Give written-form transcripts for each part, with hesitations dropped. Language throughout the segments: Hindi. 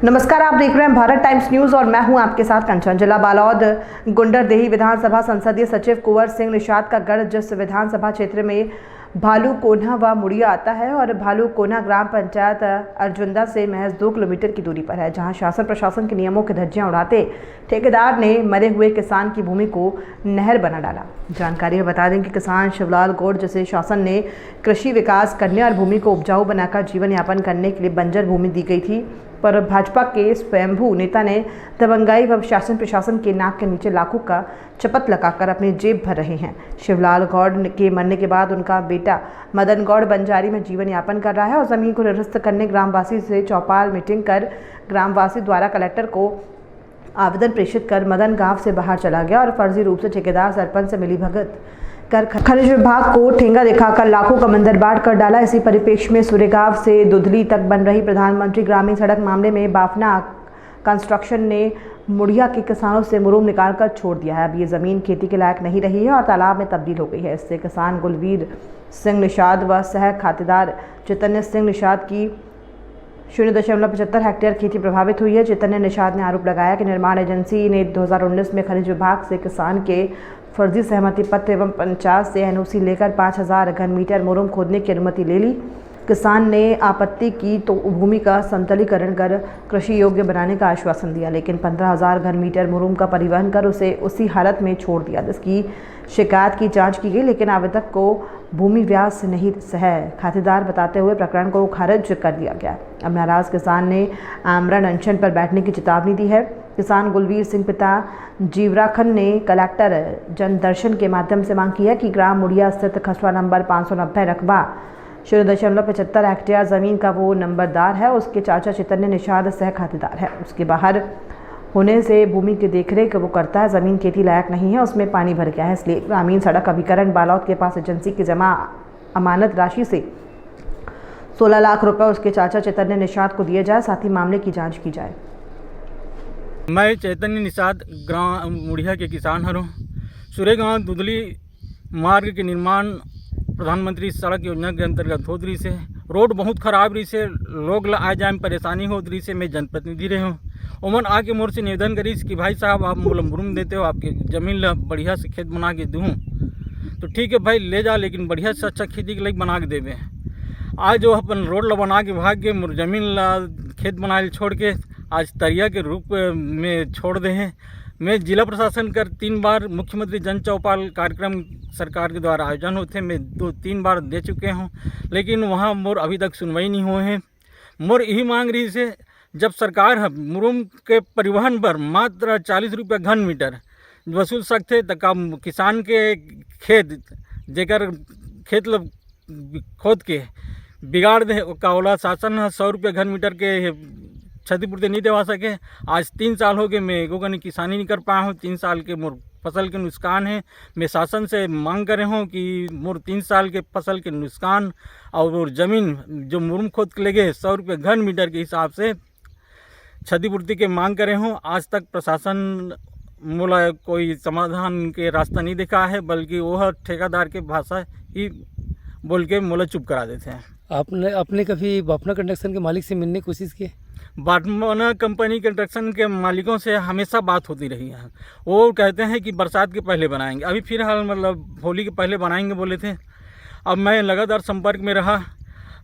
नमस्कार, आप देख रहे हैं भारत टाइम्स न्यूज और मैं हूं आपके साथ कंचन। जिला बालोद गुंडरदेही विधानसभा संसदीय सचिव कुंवर सिंह निषाद का गढ़ जिस विधानसभा क्षेत्र में भालू कोन्हा व मुड़िया आता है और भालू कोन्हा ग्राम पंचायत अर्जुंदा से महज 2 किलोमीटर की दूरी पर है, जहां शासन प्रशासन के नियमों की धज्जियां उड़ाते ठेकेदार ने मरे हुए किसान की भूमि को नहर बना डाला। जानकारी में बता दें कि किसान शिवलाल गौड़ जिसे शासन ने कृषि विकास करने और भूमि को उपजाऊ बनाकर जीवन यापन करने के लिए बंजर भूमि दी गई थी, पर भाजपा के स्वयंभू नेता ने दबंगाई व शासन प्रशासन के नाक के नीचे लाखों का चपत लगाकर अपनी जेब भर रहे हैं। शिवलाल गौड़ के मरने के बाद उनका बेटा मदन गौड़ बंजारी में जीवन यापन कर रहा है और जमीन को निरस्त करने ग्रामवासी से चौपाल मीटिंग कर ग्रामवासी द्वारा कलेक्टर को आवेदन प्रेषित कर मदन गांव से बाहर चला गया और फर्जी रूप से ठेकेदार सरपंच से मिलीभगत कर खनिज विभाग को ठेंगा दिखाकर लाखों का मंदिर बांट कर डाला। इसी परिप्रेक्ष्य में सूर्यगांव से दुधली तक बन रही प्रधानमंत्री ग्रामीण सड़क मामले में बाफना कंस्ट्रक्शन ने मुड़िया के किसानों से मुरूम निकालकर छोड़ दिया है। अब ये ज़मीन खेती के लायक नहीं रही है और तालाब में तब्दील हो गई है। इससे किसान गुलवीर सिंह निषाद व सह खातेदार चैतन्य सिंह निषाद की 0.75 हेक्टेयर खेती प्रभावित हुई है। चैतन्य निषाद ने आरोप लगाया कि निर्माण एजेंसी ने 2019 में खनिज विभाग से किसान के फर्जी सहमति पत्र एवं पंचायत से एनओसी लेकर 5000 घन मीटर मुरूम खोदने की अनुमति ले ली। किसान ने आपत्ति की तो भूमि का समतलीकरण कर कृषि योग्य बनाने का आश्वासन दिया, लेकिन 15000 घन मीटर मुरूम का परिवहन कर उसे उसी हालत में छोड़ दिया, जिसकी शिकायत की जांच की गई, लेकिन आवेदक को भूमि व्यास नहीं सह खातेदार बताते हुए प्रकरण को खारिज कर दिया गया। अब नाराज किसान ने आमरण अनशन पर बैठने की चेतावनी दी है। किसान गुलवीर सिंह पिता जीवराखन ने कलेक्टर जनदर्शन के माध्यम से मांग की है कि ग्राम मुड़िया स्थित खसरा नंबर 590 रकबा 0.75 हेक्टेयर ज़मीन का वो नंबरदार है, उसके चाचा चैतन्य निषाद सह खातेदार है। उसके बाहर होने से भूमि की देखरेख वो करता है। ज़मीन खेती लायक नहीं है, उसमें पानी भर गया है, इसलिए ग्रामीण सड़क अभिकरण बालोद के पास एजेंसी की जमा अमानत राशि से 16 लाख रुपए उसके चाचा चैतन्य निषाद को दिए जाए, साथ ही मामले की जाँच की जाए। मैं चैतन्य निषाद ग्राम मुड़िया के किसान हूँ। सूर्यगांव दुधली मार्ग के निर्माण प्रधानमंत्री सड़क योजना के अंतर्गत होत रही से रोड बहुत खराब रही से लोग आए जाए में परेशानी होत रही से मैं जनप्रतिनिधि रहे हूँ। उमन आके मोर से निवेदन करीस कि भाई साहब आप मोला मुरूम देते हो, आपके ज़मीन ला बढ़िया से खेत बना के दूँ तो ठीक है भाई ले जा, लेकिन बढ़िया से अच्छा खेती के लिए बना के देवे। आज जो अपन रोड ला बना के भाग के मोर ज़मीन ला खेत बनाए छोड़ के आज तरिया के रूप में छोड़ दे हैं। मैं जिला प्रशासन कर 3 बार मुख्यमंत्री जन चौपाल कार्यक्रम सरकार के द्वारा आयोजन होते मैं 2-3 बार दे चुके हूँ, लेकिन वहाँ मोर अभी तक सुनवाई नहीं हुए हैं। मोर यही मांग रही से जब सरकार है मुरूम के परिवहन पर मात्र 40 रुपये घन मीटर वसूल सकते तो का किसान के खेत जेकर खेत खोद के बिगाड़ दे का ओला शासन 100 रुपये घन मीटर के क्षतिपूर्ति नहीं देवा सके। आज 3 साल हो गए मैं एगो कनी किसानी नहीं कर पाया हूँ। 3 साल के मोर फसल के नुकसान है। मैं शासन से मांग करे हूँ कि मोर 3 साल के फसल के नुकसान और ज़मीन जो मुरूम खोद के लगे 100 रुपये घन मीटर के हिसाब से क्षतिपूर्ति के मांग करे हूँ। आज तक प्रशासन मोला कोई समाधान के रास्ता नहीं दिखा है, बल्कि वह ठेकेदार के भाषा ही बोल के मोला चुप करा देते हैं। आपने कभी बाफना कंस्ट्रक्शन के मालिक से मिलने की कोशिश की? बाफना कंपनी कंस्ट्रक्शन के मालिकों से हमेशा बात होती रही है। वो कहते हैं कि बरसात के पहले बनाएंगे, अभी फिर हाल मतलब होली के पहले बनाएंगे बोले थे। अब मैं लगातार संपर्क में रहा,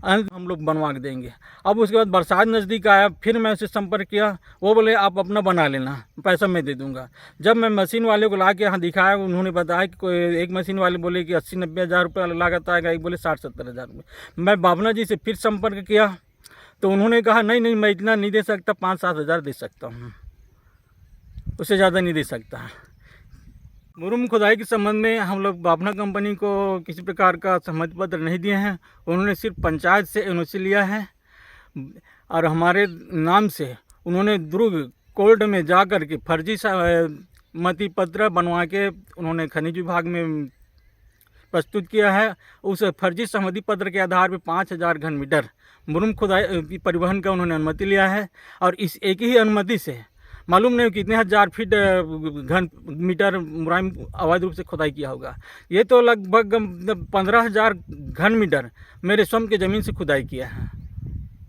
हम लोग बनवा के देंगे। अब उसके बाद बरसात नज़दीक आया, फिर मैं उससे संपर्क किया, वो बोले आप अपना बना लेना, पैसा मैं दे दूंगा। जब मैं मशीन वाले को ला के यहाँ दिखाया, उन्होंने बताया कि कोई एक मशीन वाले बोले कि 80-90 हज़ार रुपये लागत आएगा, एक बोले 60-70 हज़ार रुपये। मैं बाबना जी से फिर संपर्क किया तो उन्होंने कहा नहीं मैं इतना नहीं दे सकता, 5-7 हज़ार दे सकता हूँ, उससे ज़्यादा नहीं दे सकता। मुरूम खुदाई के संबंध में हम लोग बाफना कंपनी को किसी प्रकार का सहमति पत्र नहीं दिए हैं। उन्होंने सिर्फ पंचायत से एनओसी लिया है और हमारे नाम से उन्होंने दुर्ग कोर्ट में जा कर के फर्जी सहमति पत्र बनवा के उन्होंने खनिज विभाग में प्रस्तुत किया है। उस फर्जी सहमति पत्र के आधार पर 5000 घन मीटर मुरूम खुदाई परिवहन का उन्होंने अनुमति लिया है और इस एक ही अनुमति से मालूम नहीं कितने हज़ार फीट घन मीटर मुराम अवैध रूप से खुदाई किया होगा। ये तो लगभग 15,000 घन मीटर मेरे स्वयं के ज़मीन से खुदाई किया है।